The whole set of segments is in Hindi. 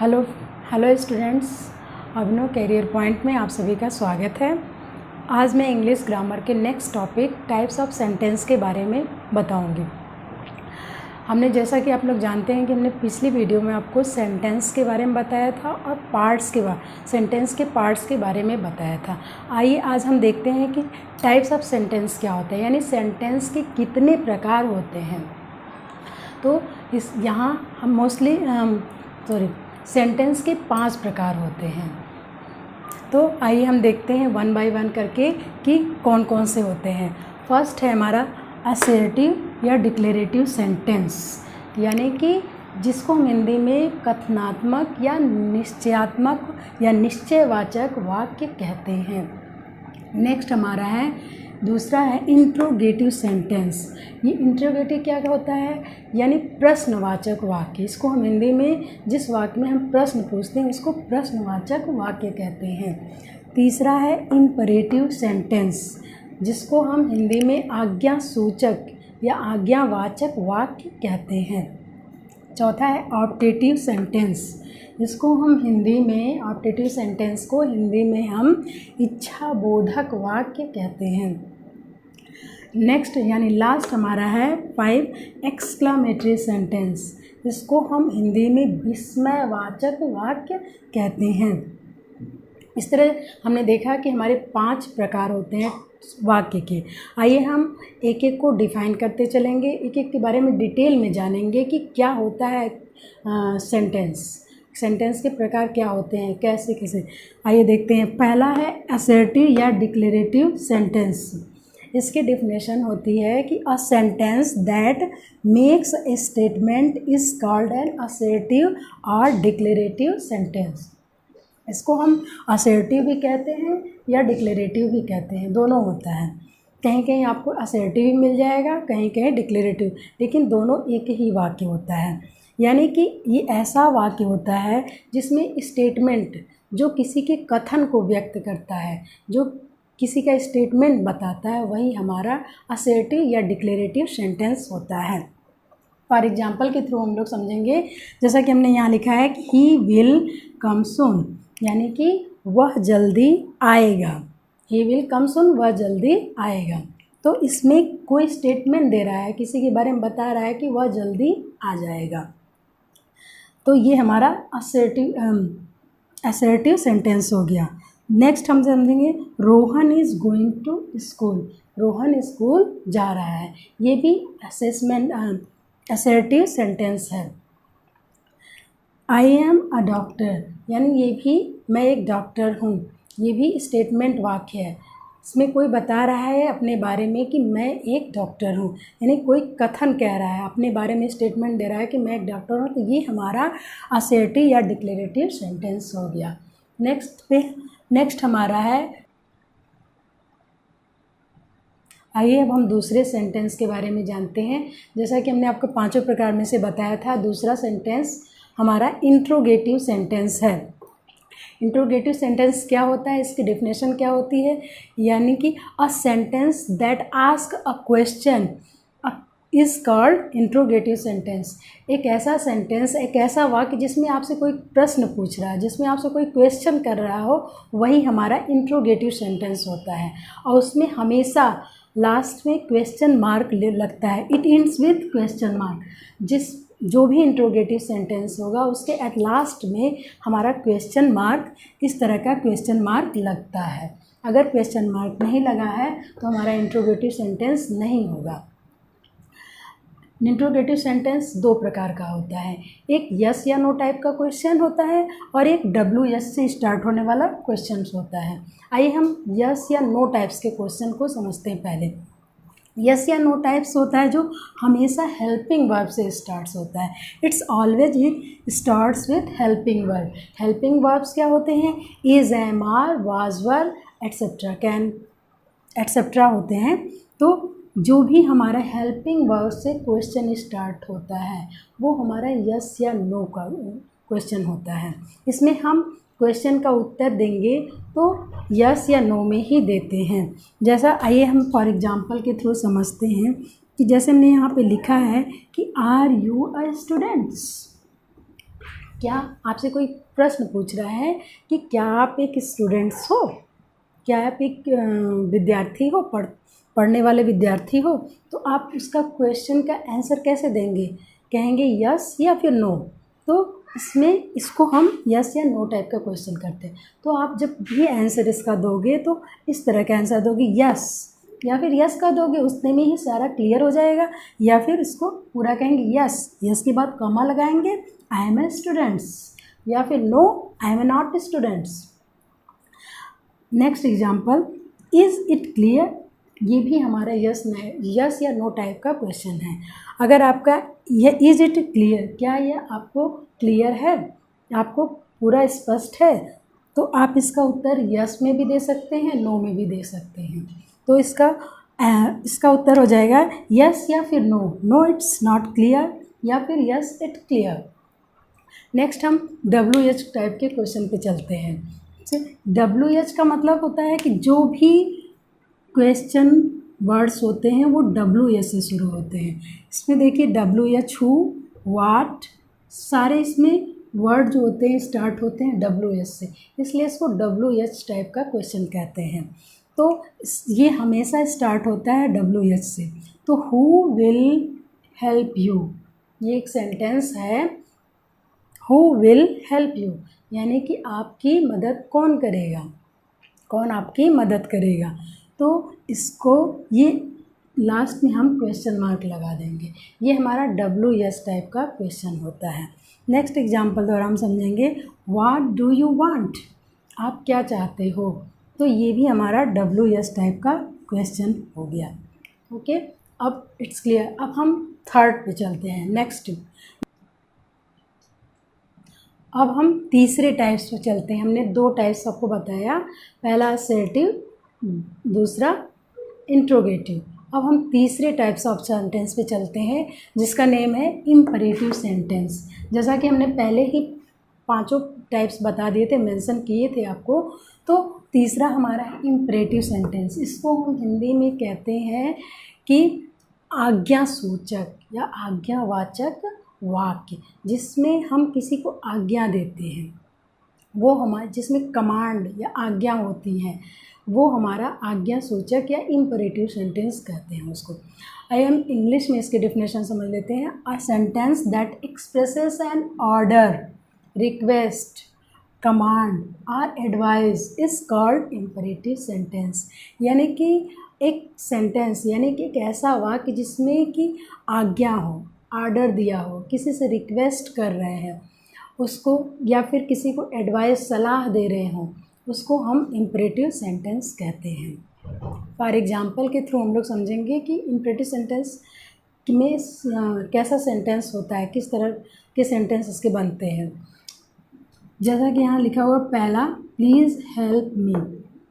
हेलो हेलो स्टूडेंट्स, अभिनव कैरियर पॉइंट में आप सभी का स्वागत है। आज मैं इंग्लिश ग्रामर के next topic types of sentence के बारे में बताऊंगी। हमने जैसा कि आप लोग जानते हैं कि हमने पिछली वीडियो में आपको सेंटेंस के बारे में बताया था और सेंटेंस के पार्ट्स के बारे में बताया था। आइए आज हम देखते हैं कि टाइप्स ऑफ सेंटेंस क्या होते हैं, यानी सेंटेंस के कितने प्रकार होते हैं। तो यहाँ हम मोस्टली सेंटेंस के 5 प्रकार होते हैं। तो आइए हम देखते हैं वन बाय वन करके कि कौन कौन से होते हैं। फर्स्ट है हमारा असर्टिव या डिक्लेरेटिव सेंटेंस, यानी कि जिसको हम हिंदी में कथनात्मक या निश्चयात्मक या निश्चयवाचक वाक्य कहते हैं। नेक्स्ट हमारा है दूसरा है इंट्रोगेटिव सेंटेंस। ये इंट्रोगेटिव क्या होता है, यानी प्रश्नवाचक वाक्य। इसको हम हिंदी में जिस वाक्य में हम प्रश्न पूछते हैं उसको प्रश्नवाचक वाक्य कहते हैं। तीसरा है इम्परेटिव सेंटेंस, जिसको हम हिंदी में आज्ञा सूचक या आज्ञावाचक वाक्य कहते हैं। चौथा है ऑप्टेटिव सेंटेंस, इसको हम हिंदी में ऑप्टेटिव सेंटेंस को हिंदी में हम इच्छा बोधक वाक्य कहते हैं। नेक्स्ट यानी लास्ट हमारा है 5 एक्सक्लामेटरी सेंटेंस, इसको हम हिंदी में विस्मयवाचक वाक्य कहते हैं। इस तरह हमने देखा कि हमारे 5 प्रकार होते हैं वाक्य के। आइए हम एक एक को डिफाइन करते चलेंगे, एक एक के बारे में डिटेल में जानेंगे कि क्या होता है सेंटेंस के प्रकार क्या होते हैं, कैसे कैसे। आइए देखते हैं। पहला है असर्टिव या डिक्लेरेटिव सेंटेंस। इसकी डेफिनेशन होती है कि अ sentence that makes a statement is called an assertive और डिक्लेरेटिव सेंटेंस। इसको हम असर्टिव भी कहते हैं या डिक्लेरेटिव भी कहते हैं, दोनों होता है। कहीं कहीं आपको असर्टिव भी मिल जाएगा, कहीं कहीं डिक्लेरेटिव, लेकिन दोनों एक ही वाक्य होता है। यानी कि ये ऐसा वाक्य होता है जिसमें स्टेटमेंट जो किसी के कथन को व्यक्त करता है, जो किसी का स्टेटमेंट बताता है, वही हमारा असर्टिव या डिक्लेरेटिव सेंटेंस होता है। फॉर एग्जांपल के थ्रू हम लोग समझेंगे, जैसा कि हमने यहाँ लिखा है कि ही विल कम सून, यानी कि वह जल्दी आएगा। ही विल कम सून, वह जल्दी आएगा। तो इसमें कोई स्टेटमेंट दे रहा है, किसी के बारे में बता रहा है कि वह जल्दी आ जाएगा। तो ये हमारा असर्टिव सेंटेंस हो गया। नेक्स्ट हम समझेंगे Rohan is going to school, Rohan school जा रहा है। ये भी असर्टिव सेंटेंस है। आई एम अ डॉक्टर, यानी ये भी मैं एक डॉक्टर हूँ, ये भी स्टेटमेंट वाक्य है। इसमें कोई बता रहा है अपने बारे में कि मैं एक डॉक्टर हूँ, यानी कोई कथन कह रहा है, अपने बारे में स्टेटमेंट दे रहा है कि मैं एक डॉक्टर हूँ। तो ये हमारा असर्टिव या डिक्लेरेटिव सेंटेंस हो गया। नेक्स्ट हमारा है, आइए अब हम दूसरे सेंटेंस के बारे में जानते हैं। जैसा कि हमने आपको 5 प्रकार में से बताया था, दूसरा सेंटेंस हमारा इंट्रोगेटिव सेंटेंस है। इंट्रोगेटिव सेंटेंस क्या होता है, इसकी डेफिनेशन क्या होती है, यानी कि अ sentence that ask a question is called interrogative sentence. एक ऐसा सेंटेंस, एक ऐसा वाक्य जिसमें आपसे कोई प्रश्न पूछ रहा है, जिसमें आपसे कोई क्वेश्चन कर रहा हो, वही हमारा इंट्रोगेटिव सेंटेंस होता है। और उसमें हमेशा लास्ट में क्वेश्चन मार्क लगता है, it ends with question mark. जो भी इंट्रोगेटिव सेंटेंस होगा उसके एट लास्ट में हमारा क्वेश्चन मार्क, इस तरह का क्वेश्चन मार्क लगता है। अगर क्वेश्चन मार्क नहीं लगा है तो हमारा इंट्रोगेटिव सेंटेंस नहीं होगा। इंट्रोगेटिव सेंटेंस 2 प्रकार का होता है, एक यस या नो टाइप का क्वेश्चन होता है और एक WS से स्टार्ट होने वाला क्वेश्चन होता है। आइए हम यस या नो टाइप्स के क्वेश्चन को समझते हैं। पहले यस या नो टाइप्स होता है जो हमेशा हेल्पिंग वर्ब से स्टार्ट्स होता है। It's always it starts with helping verb. Helping verbs क्या होते हैं, is, am, are, was, were, etcetera, can, etcetera होते हैं। तो जो भी हमारा हेल्पिंग वर्ब से क्वेश्चन स्टार्ट होता है वो हमारा यस या नो का क्वेश्चन होता है। इसमें हम क्वेश्चन का उत्तर देंगे तो यस या नो में ही देते हैं। जैसा आइए हम फॉर एग्जांपल के थ्रू समझते हैं कि जैसे हमने यहाँ पे लिखा है कि आर यू अ स्टूडेंट्स, क्या आपसे कोई प्रश्न पूछ रहा है कि क्या आप एक स्टूडेंट्स हो, क्या आप एक विद्यार्थी हो, पढ़ने वाले विद्यार्थी हो, तो आप उसका क्वेश्चन का आंसर कैसे देंगे? कहेंगे यस या फिर नो। तो इसमें इसको हम यस या नो टाइप का क्वेश्चन करते हैं। तो आप जब भी आंसर इसका दोगे तो इस तरह का आंसर दोगे यस, या फिर यस का दोगे उतने में ही सारा क्लियर हो जाएगा, या फिर इसको पूरा कहेंगे यस, यस के बाद कॉमा लगाएंगे आई एम ए स्टूडेंट्स, या फिर no I am a not students. Next example, is it clear, ये भी हमारा यस या नो टाइप का क्वेश्चन है। अगर आपका यह इज़ इट क्लियर, क्या यह आपको क्लियर है, आपको पूरा स्पष्ट है, तो आप इसका उत्तर यस में भी दे सकते हैं, नो में भी दे सकते हैं। तो इसका उत्तर हो जाएगा यस या फिर no, no it's not clear, या फिर यस इट क्लियर। नेक्स्ट हम WH टाइप के क्वेश्चन पे चलते हैं। WH का मतलब होता है कि जो भी क्वेश्चन वर्ड्स होते हैं वो WH से शुरू होते हैं। इसमें देखिए WH, हु, व्हाट, सारे इसमें वर्ड जो होते हैं स्टार्ट होते हैं WH से, इसलिए इसको WH टाइप का क्वेश्चन कहते हैं। तो ये हमेशा स्टार्ट होता है WH से। तो हु विल हेल्प यू, ये एक सेंटेंस है, हु विल हेल्प यू, यानी कि आपकी मदद कौन करेगा, कौन आपकी मदद करेगा। तो इसको ये लास्ट में हम क्वेश्चन मार्क लगा देंगे, ये हमारा WH टाइप का क्वेश्चन होता है। नेक्स्ट एग्जाम्पल द्वारा हम समझेंगे व्हाट डू यू वांट, आप क्या चाहते हो, तो ये भी हमारा WH टाइप का क्वेश्चन हो गया। ओके, अब इट्स क्लियर। अब हम थर्ड पे चलते हैं। नेक्स्ट अब हम तीसरे टाइप्स पे चलते हैं। हमने 2 टाइप्स आपको बताया, पहला असर्टिव, दूसरा इंट्रोगेटिव। अब हम तीसरे टाइप्स ऑफ सेंटेंस पे चलते हैं जिसका नेम है इम्परेटिव सेंटेंस। जैसा कि हमने पहले ही 5 टाइप्स बता दिए थे, मेंशन किए थे आपको। तो तीसरा हमारा है इम्परेटिव सेंटेंस। इसको हम हिंदी में कहते हैं कि आज्ञा सूचक या आज्ञावाचक वाक्य, जिसमें हम किसी को आज्ञा देते हैं, वो हमारे जिसमें कमांड या आज्ञा होती है, वो हमारा आज्ञा सूचक या इम्परेटिव सेंटेंस कहते हैं उसको। आइए हम इंग्लिश में इसके डेफिनेशन समझ लेते हैं। A sentence that expresses an order, request, command और advice is called imperative sentence. यानी कि एक सेंटेंस यानी कि एक ऐसा वाक्य जिसमें कि आज्ञा हो, ऑर्डर दिया हो, किसी से रिक्वेस्ट कर रहे हैं उसको, या फिर किसी को एडवाइस सलाह दे रहे हों, उसको हम इम्परेटिव सेंटेंस कहते हैं। फॉर एग्जांपल के थ्रू हम लोग समझेंगे कि इम्परेटिव सेंटेंस में कैसा सेंटेंस होता है, किस तरह के सेंटेंस इसके बनते हैं। जैसा कि यहाँ लिखा हुआ पहला, प्लीज़ हेल्प मी,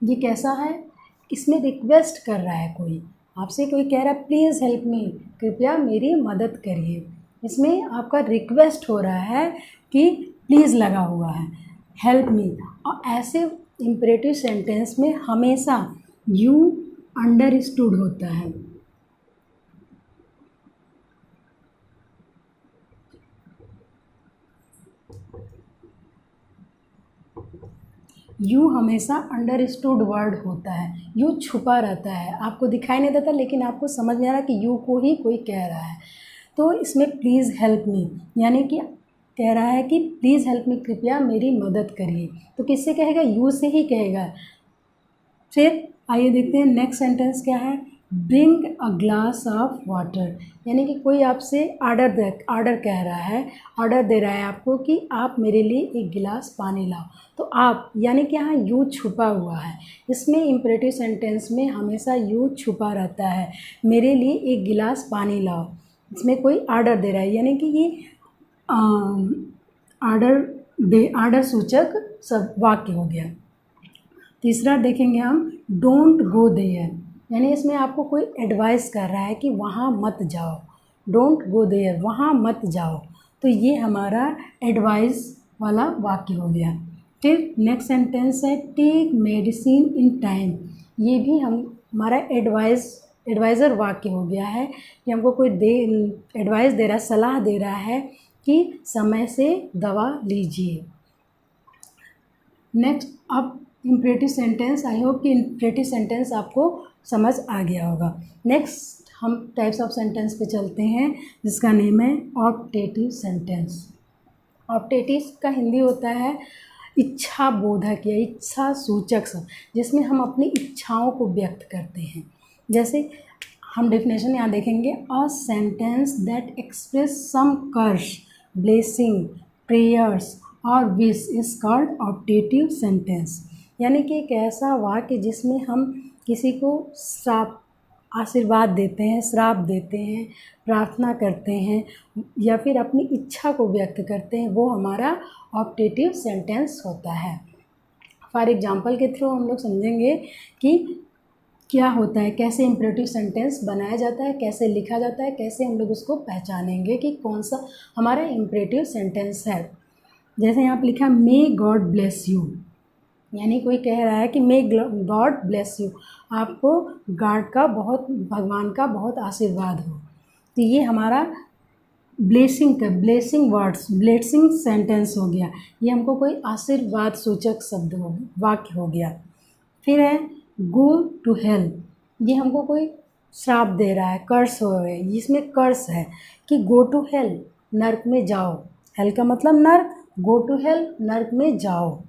ये कैसा है, इसमें रिक्वेस्ट कर रहा है कोई आपसे, कोई कह रहा है प्लीज़ हेल्प मी, कृपया मेरी मदद करिए। इसमें आपका रिक्वेस्ट हो रहा है कि प्लीज़ लगा हुआ है, हेल्प मी। और ऐसे इम्परेटिव सेंटेंस में हमेशा यू अंडरस्टूड होता है। यू हमेशा अंडरस्टूड वर्ड होता है, यू छुपा रहता है, आपको दिखाई नहीं देता, लेकिन आपको समझ में आ रहा है कि यू को ही कोई कह रहा है। तो इसमें प्लीज़ हेल्प मी यानी कि कह रहा है कि प्लीज़ हेल्प मी, कृपया मेरी मदद करिए। तो किससे कहेगा, यू से ही कहेगा। फिर आइए देखते हैं नेक्स्ट सेंटेंस क्या है, bring a glass of water, यानी कि कोई आपसे ऑर्डर कह रहा है, ऑर्डर दे रहा है आपको कि आप मेरे लिए एक गिलास पानी लाओ। तो आप यानी कि यहाँ यू छुपा हुआ है। इसमें इम्परेटिव सेंटेंस में हमेशा यू छुपा रहता है, मेरे लिए एक गिलास पानी लाओ। इसमें कोई ऑर्डर दे रहा है, यानी कि ये ऑर्डर सूचक सब वाक्य हो गया। तीसरा देखेंगे हम, डोंट गो देयर, यानी इसमें आपको कोई एडवाइस कर रहा है कि वहाँ मत जाओ, डोंट गो देयर, वहाँ मत जाओ। तो ये हमारा एडवाइस वाला वाक्य हो गया। फिर नेक्स्ट सेंटेंस है, टेक मेडिसिन इन टाइम, ये भी हमारा एडवाइज़र वाक्य हो गया है कि हमको कोई एडवाइस दे रहा है, सलाह दे रहा है कि समय से दवा लीजिए। नेक्स्ट, अब इम्परेटिव सेंटेंस, आई होप कि इम्परेटिव सेंटेंस आपको समझ आ गया होगा। नेक्स्ट हम टाइप्स ऑफ सेंटेंस पे चलते हैं, जिसका नेम है ऑप्टेटिव सेंटेंस। ऑप्टेटिव का हिंदी होता है इच्छा बोधक या इच्छा सूचक शब्द, जिसमें हम अपनी इच्छाओं को व्यक्त करते हैं। जैसे हम डेफिनेशन यहाँ देखेंगे, a sentence that express some curse, blessing, prayers और wish is called optative sentence. यानी कि एक ऐसा वाक्य जिसमें हम किसी को आशीर्वाद देते हैं, श्राप देते हैं, प्रार्थना करते हैं या फिर अपनी इच्छा को व्यक्त करते हैं, वो हमारा ऑप्टेटिव सेंटेंस होता है। फॉर एग्जांपल के थ्रू हम लोग समझेंगे कि क्या होता है, कैसे इम्परेटिव सेंटेंस बनाया जाता है, कैसे लिखा जाता है, कैसे हम लोग उसको पहचानेंगे कि कौन सा हमारा इम्परेटिव सेंटेंस है। जैसे यहाँ पर लिखा मे गॉड ब्लेस यू, यानी कोई कह रहा है कि मे गॉड ब्लेस यू, आपको भगवान का बहुत आशीर्वाद हो। तो ये हमारा ब्लेसिंग वर्ड्स, ब्लेसिंग सेंटेंस हो गया। ये हमको कोई आशीर्वाद सूचक शब्द हो, वाक्य हो गया। फिर है गो टू हेल, ये हमको कोई श्राप दे रहा है, कर्स हो रहे, जिसमें कर्स है कि गो टू हेल, नर्क में जाओ। हेल का मतलब नर्क, गो टू हेल, नर्क में जाओ।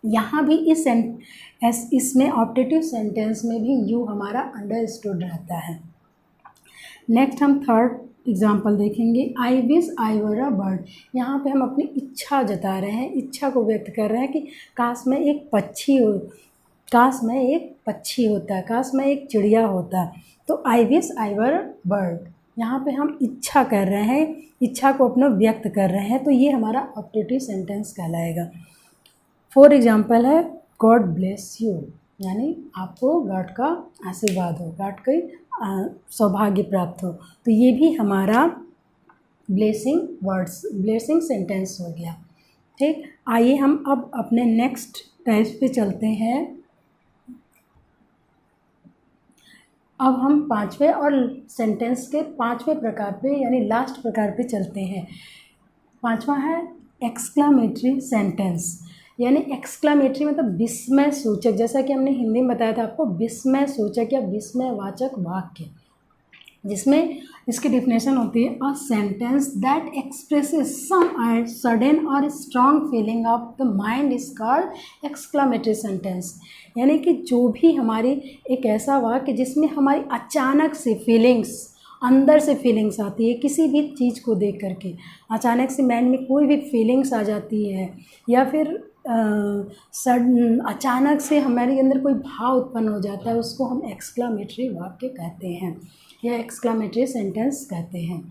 यहाँ भी इसमें ऑप्टेटिव सेंटेंस में भी यू हमारा अंडरस्टूड रहता है। नेक्स्ट हम थर्ड एग्जाम्पल देखेंगे, I wish I were a bird. यहाँ पे हम अपनी इच्छा जता रहे हैं, इच्छा को व्यक्त कर रहे हैं कि काश मैं एक पक्षी होता, काश मैं एक चिड़िया होता। तो I wish I were a bird, यहाँ पे हम इच्छा कर रहे हैं, इच्छा को अपना व्यक्त कर रहे हैं, तो ये हमारा ऑप्टेटिव सेंटेंस कहलाएगा। फॉर एग्जाम्पल है गॉड ब्लेस यू, यानी आपको गॉड का आशीर्वाद हो, गॉड के सौभाग्य प्राप्त हो। तो ये भी हमारा ब्लेसिंग सेंटेंस हो गया। ठीक, आइए हम अब अपने नेक्स्ट टाइप्स पे चलते हैं। अब हम पांचवें और सेंटेंस के पांचवें प्रकार पे यानी लास्ट प्रकार पे चलते हैं। पांचवा है एक्सक्लामेटरी सेंटेंस, यानी एक्सक्लामेटरी मतलब विस्मय सूचक, जैसा कि हमने हिंदी में बताया था आपको, विस्मय सूचक या विस्मयवाचक वाक्य, जिसमें इसकी डिफिनेशन होती है a sentence that expresses some sudden और strong feeling of the mind is called exclamatory sentence. यानी कि जो भी हमारी एक ऐसा वाक्य जिसमें हमारी अचानक से फीलिंग्स, अंदर से फीलिंग्स आती है, किसी भी चीज़ को देख करके अचानक से माइंड में कोई भी फीलिंग्स आ जाती है, या फिर अचानक से हमारे अंदर कोई भाव उत्पन्न हो जाता है, उसको हम एक्सक्लामेटरी वाक्य कहते हैं या एक्सक्लामेटरी सेंटेंस कहते हैं।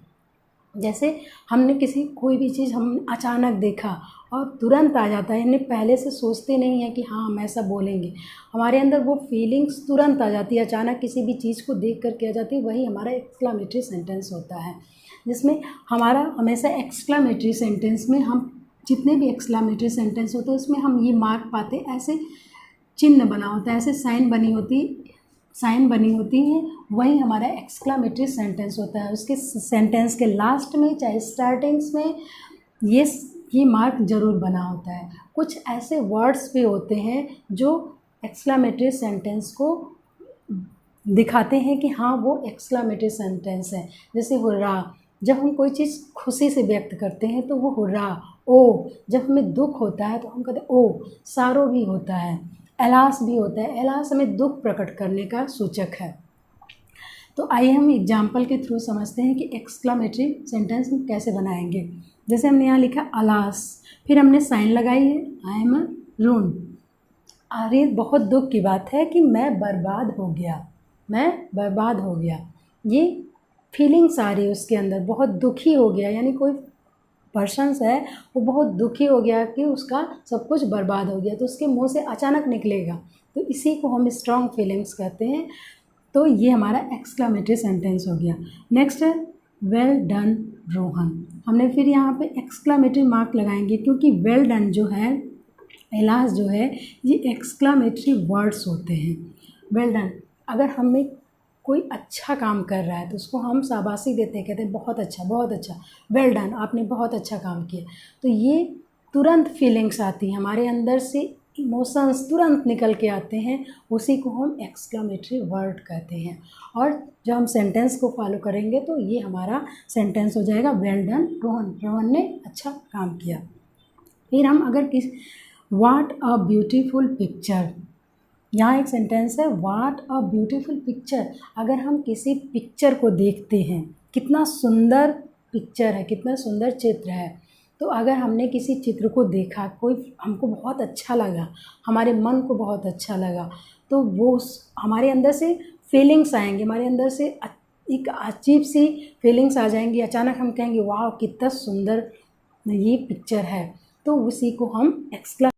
जैसे हमने कोई भी चीज़ हम अचानक देखा और तुरंत आ जाता है, यानी पहले से सोचते नहीं हैं कि हाँ हम ऐसा बोलेंगे, हमारे अंदर वो फीलिंग्स तुरंत आ जाती है, अचानक किसी भी चीज़ को देख करके आ जाती है, वही हमारा एक्सक्लामेटरी सेंटेंस होता है। जिसमें हमारा हमेशा एक्सक्लामेटरी सेंटेंस में हम जितने भी एक्सक्लामेटरी सेंटेंस होते हैं उसमें हम ये मार्क पाते हैं, ऐसे चिन्ह बना होता है, ऐसे साइन बनी होती है, वही हमारा एक्सक्लामेटरी सेंटेंस होता है। उसके सेंटेंस के लास्ट में चाहे स्टार्टिंग्स में ये मार्क ज़रूर बना होता है। कुछ ऐसे वर्ड्स भी होते हैं जो एक्सक्लामेटरी सेंटेंस को दिखाते हैं कि हाँ वो एक्सक्लामेटरी सेंटेंस है। जैसे हुर्रा, जब हम कोई चीज़ खुशी से व्यक्त करते हैं तो वो हुर्रा। ओ, जब हमें दुख होता है तो हम कहते हैं ओ। सारो भी होता है, एलास भी होता है, एलास हमें दुख प्रकट करने का सूचक है। तो आइए हम एग्जाम्पल के थ्रू समझते हैं कि एक्सक्लामेटरी सेंटेंस कैसे बनाएंगे। जैसे हमने यहाँ लिखा अलास, फिर हमने साइन लगाई है आई एम रून। अरे बहुत दुख की बात है कि मैं बर्बाद हो गया। ये फीलिंग्स आ रही है उसके अंदर, बहुत दुखी हो गया, यानी कोई पर्सन्स है वो बहुत दुखी हो गया कि उसका सब कुछ बर्बाद हो गया, तो उसके मुंह से अचानक निकलेगा, तो इसी को हम स्ट्रॉन्ग फीलिंग्स कहते हैं। तो ये हमारा एक्सक्लामेटरी सेंटेंस हो गया। नेक्स्ट है वेल डन रोहन। हमने फिर यहाँ पे एक्सक्लामेटरी मार्क लगाएंगे क्योंकि वेल डन जो है, एलास जो है, ये एक्सक्लामेटरी वर्ड्स होते हैं। वेल डन, अगर हमें कोई अच्छा काम कर रहा है तो उसको हम शाबाशी देते हैं, कहते हैं बहुत अच्छा, वेल डन, आपने बहुत अच्छा काम किया। तो ये तुरंत फीलिंग्स आती हैं हमारे अंदर से, इमोशंस तुरंत निकल के आते हैं, उसी को हम एक्सक्लेमेटरी वर्ड कहते हैं। और जब हम सेंटेंस को फॉलो करेंगे तो ये हमारा सेंटेंस हो जाएगा वेल डन रोहन, रोहन ने अच्छा काम किया। फिर हम अगर व्हाट अ ब्यूटीफुल पिक्चर, यहाँ एक सेंटेंस है व्हाट अ ब्यूटीफुल पिक्चर। अगर हम किसी पिक्चर को देखते हैं, कितना सुंदर पिक्चर है, कितना सुंदर चित्र है, तो अगर हमने किसी चित्र को देखा, कोई हमको बहुत अच्छा लगा, हमारे मन को बहुत अच्छा लगा, तो वो हमारे अंदर से फीलिंग्स आएंगे, हमारे अंदर से एक अजीब सी फीलिंग्स आ जाएंगी। अचानक हम कहेंगे वाह कितना सुंदर ये पिक्चर है, तो उसी को हम